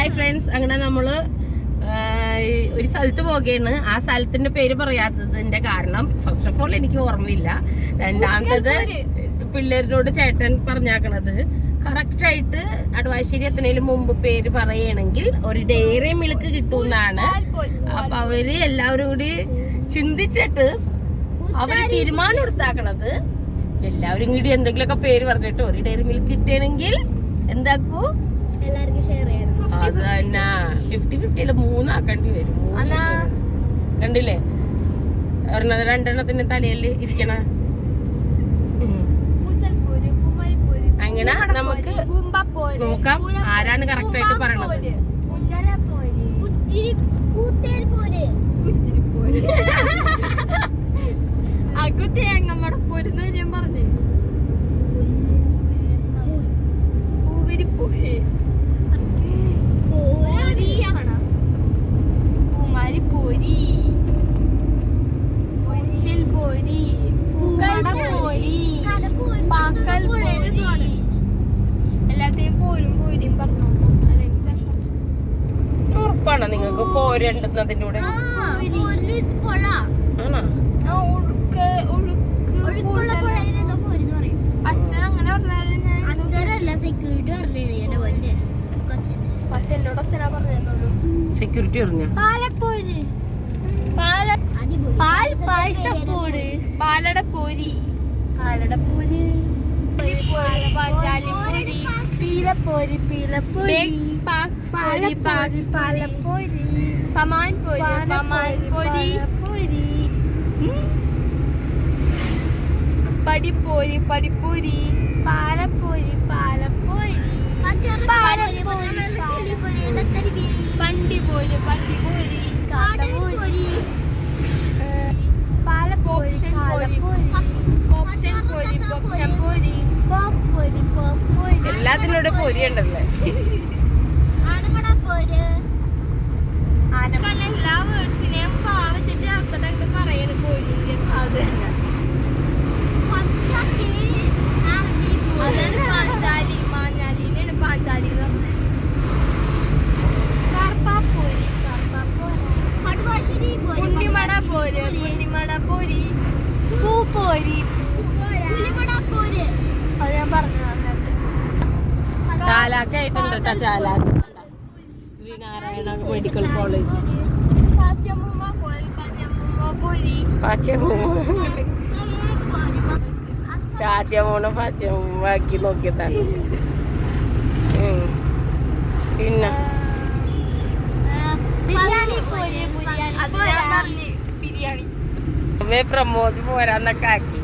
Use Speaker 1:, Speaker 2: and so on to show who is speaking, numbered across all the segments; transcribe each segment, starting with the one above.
Speaker 1: Hi friends, അങ്ങനെ നമ്മള് ഒരു സ്ഥലത്ത് പോകുകയാണ്. ആ സ്ഥലത്തിന്റെ പേര് പറയാത്തതിന്റെ കാരണം ഫസ്റ്റ് ഓഫ് ഓൾ എനിക്ക് ഓർമ്മയില്ല. രണ്ടാമത്തത് പിള്ളേരിനോട് ചേട്ടൻ പറഞ്ഞാക്കണത് കറക്റ്റ് ആയിട്ട് അടവാശ്ശേരി എത്തുന്നതിന് മുമ്പ് പേര് പറയണെങ്കിൽ ഒരു ഡയറി മിൽക്ക് കിട്ടുമെന്നാണ്. അപ്പൊ അവര് എല്ലാവരും കൂടി ചിന്തിച്ചിട്ട് അവര് തീരുമാനം എടുത്താക്കണത് എല്ലാവരും കൂടി എന്തെങ്കിലുമൊക്കെ പേര് പറഞ്ഞിട്ട് ഒരു ഡയറി മിൽക്ക് കിട്ടണമെങ്കിൽ എന്താക്കൂ,
Speaker 2: എല്ലാവർക്കും ഷെയർ ചെയ്യണം.
Speaker 1: അത് തന്നെ 50-50 മൂന്നാക്കേണ്ടി വരും. കണ്ടില്ലേ, രണ്ടെണ്ണത്തിന്റെ തലയിൽ ഇരിക്കണ. അങ്ങനെ നമുക്ക് നോക്കാം ആരാണ് കറക്റ്റ് ആയിട്ട് പറയണത്. ഉറപ്പാണോ നിങ്ങൾക്ക് പോരേണ്ടുന്നതിന്റെ കൂടെ? ആണോ? സെക്യൂരിറ്റി പറഞ്ഞ
Speaker 2: പാലടപ്പോരി പടിപ്പോരി പടിപ്പൂരി പാലപ്പോരി പാലപ്പോരി പണ്ടിപ്പോരി പണ്ടിപ്പോരി കാടപ്പോരി പാലപ്പോരി
Speaker 1: എല്ലാത്തിനോട് പൊരി ഉണ്ടല്ലേ?
Speaker 2: എല്ലാ വേർഡ്സിനെയും പാവച്ചിട്ട് അർത്ഥം പറയണ കോഴി. അതാണ് പാഞ്ചാലി. മാഞ്ഞാലിനാണ് പാഞ്ചാലി എന്ന് പറഞ്ഞത്. കർപ്പാപ്പോരി ഉണ്ണിമട പോര് ഉണ്ണിമട പോരി പൂപ്പോരി അത് ഞാൻ പറഞ്ഞു.
Speaker 1: ചാലാക്കായിട്ടുണ്ട് കേട്ടോ. ചാലാക്ക് ശ്രീനാരായണ മെഡിക്കൽ കോളേജ് ചാച്ചമൂണ പച്ചമാക്കി നോക്കിയതാണ്. പിന്നെ
Speaker 2: ബിരിയാണി
Speaker 1: പ്രമോദ് പോരാന്നൊക്കെ ആക്കി.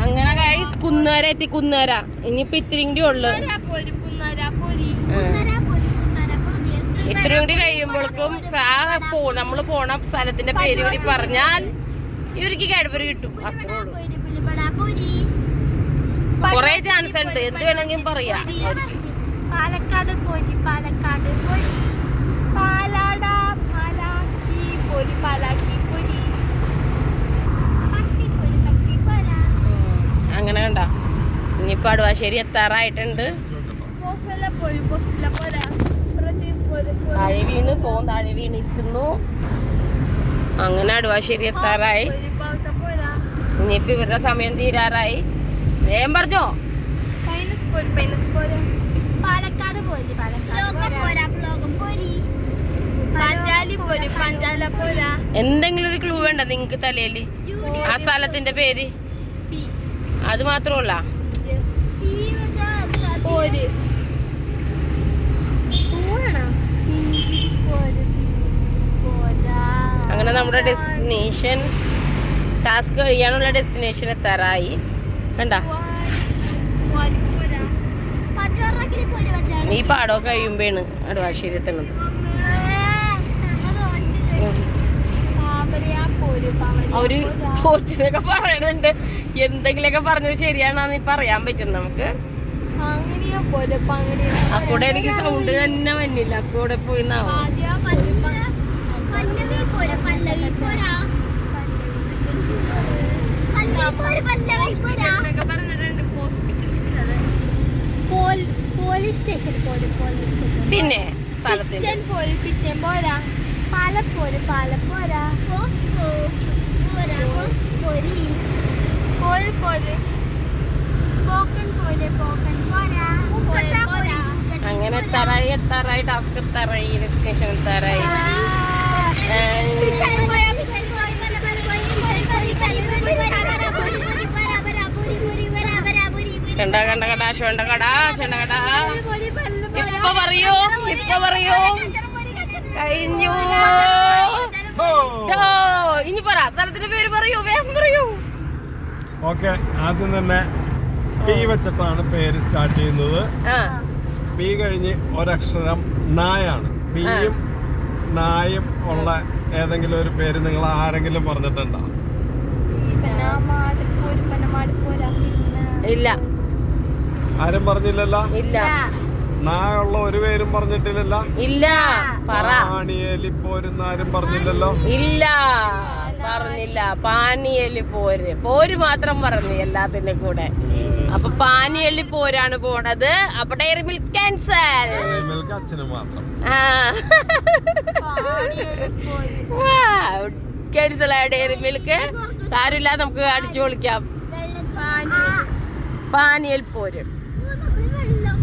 Speaker 1: അങ്ങനെ ഗൈസ് കുന്നേര എത്തി. കുന്നേര ഇനിയിപ്പൊ ഇത്തിരിയും കൂടി ഉള്ളു. ഇത്രയും കൂടി കഴിയുമ്പോഴേക്കും നമ്മള് പോണ സ്ഥലത്തിന്റെ പേര് കൂടി പറഞ്ഞാൽ ഇവർക്ക് കഴിവര് കിട്ടും. അത്രേ ഉള്ളൂ. കൊറേ ചാൻസ് ഉണ്ട്, എന്ത് വേണമെങ്കിലും പറയാം.
Speaker 2: പാലക്കാട് പോയി പാലക്കാട് പോയി പാലാട പാലാക്കി പോരി പാലാക്കി പോരി
Speaker 1: അങ്ങനെ കണ്ട. ഇനിയിപ്പോ അടവാശ്ശേരി എത്താറായിട്ടുണ്ട്. താഴെ വീണ് ഫോൺ താഴെ വീണിരിക്കുന്നു. അങ്ങനെ അടവാശ്ശേരി എത്താറായി. ഇനിയിപ്പോ ഇവരുടെ സമയം തീരാറായി. വേഗം പറഞ്ഞോ.
Speaker 2: പാലക്കാട് പോയി
Speaker 1: എന്തെങ്കിലും ഒരു ക്ലൂ വേണ്ട നിങ്ങൾക്ക് തലയില്? ആ സ്ഥലത്തിന്റെ പേര് അത് മാത്രമല്ല. അങ്ങനെ നമ്മുടെ ഡെസ്റ്റിനേഷൻ ടാസ്ക് കഴിയാനുള്ള ഡെസ്റ്റിനേഷൻ എത്താറായി. കണ്ട ഈ പാടമൊക്കെ കഴിയുമ്പോഴാണ് അടവാശ്ശേരി എത്തുന്നത്. അവര് തോറ്റിനൊക്കെ പറയണുണ്ട്. എന്തെങ്കിലുമൊക്കെ പറഞ്ഞത് ശരിയാണെന്ന് പറയാൻ പറ്റും നമുക്ക്.
Speaker 2: പോലെ പങ്ങടി
Speaker 1: അക്കൂടെ എനിക്ക് സൗണ്ട് തന്നെ വന്നില്ല. അക്കൂടെ പോയി
Speaker 2: പറഞ്ഞിട്ടുണ്ട് പോലീസ് സ്റ്റേഷൻ പോലെ
Speaker 1: പിന്നെ സ്ഥലത്തിന്
Speaker 2: പിച്ചൻ പോരാ പാലപ്പോര് പാലപ്പോരാ പോര് പോര് പോക്കൻ പോര് പോക്കൻ പോരാ
Speaker 1: അങ്ങനെ എത്താറായി ടാസ്ക് എത്താറായി സ്റ്റേഷൻ എത്താറായി. കണ്ട ഇപ്പൊ പറയൂ കഴിഞ്ഞു. ഇനി പറ സ്ഥലത്തിന്റെ പേര് പറയൂ, വേഗം പറയൂ.
Speaker 3: ഓക്കെ, ആദ്യം തന്നെ പി വെച്ചിട്ടാണ് പേര് സ്റ്റാർട്ട് ചെയ്യുന്നത്. പി കഴിഞ്ഞ് ഒരക്ഷരം നായാണ്. പിയും നായും ഉള്ള ഏതെങ്കിലും ഒരു പേര് നിങ്ങൾ ആരെങ്കിലും പറഞ്ഞിട്ടുണ്ടോ?
Speaker 1: ഇല്ല,
Speaker 3: ആരും പറഞ്ഞില്ലല്ലോ.
Speaker 1: ഇല്ല,
Speaker 3: നായുള്ള ഒരു പേരും പറഞ്ഞിട്ടില്ലല്ലോ.
Speaker 1: ഇല്ല,
Speaker 3: പാണിയേലിപ്പോരും ആരും പറഞ്ഞില്ലല്ലോ.
Speaker 1: ഇല്ല, പറഞ്ഞില്ല. പാനിയല്ലി പോര് മാത്രം പറഞ്ഞു എല്ലാത്തിന്റെ കൂടെ. അപ്പൊ പാനിയല്ലി പോരാണ് പോണത്. അപ്പൊ ഡയറി മിൽക്ക് ക്യാൻസൽ.
Speaker 3: മിൽക്ക് അച്ഛന് മാത്രം
Speaker 1: ക്യാൻസൽ ആയ ഡയറി മിൽക്ക്. സാരമില്ല, നമുക്ക് അടിച്ചു പൊളിക്കാം. പാനിയൽ പോര്.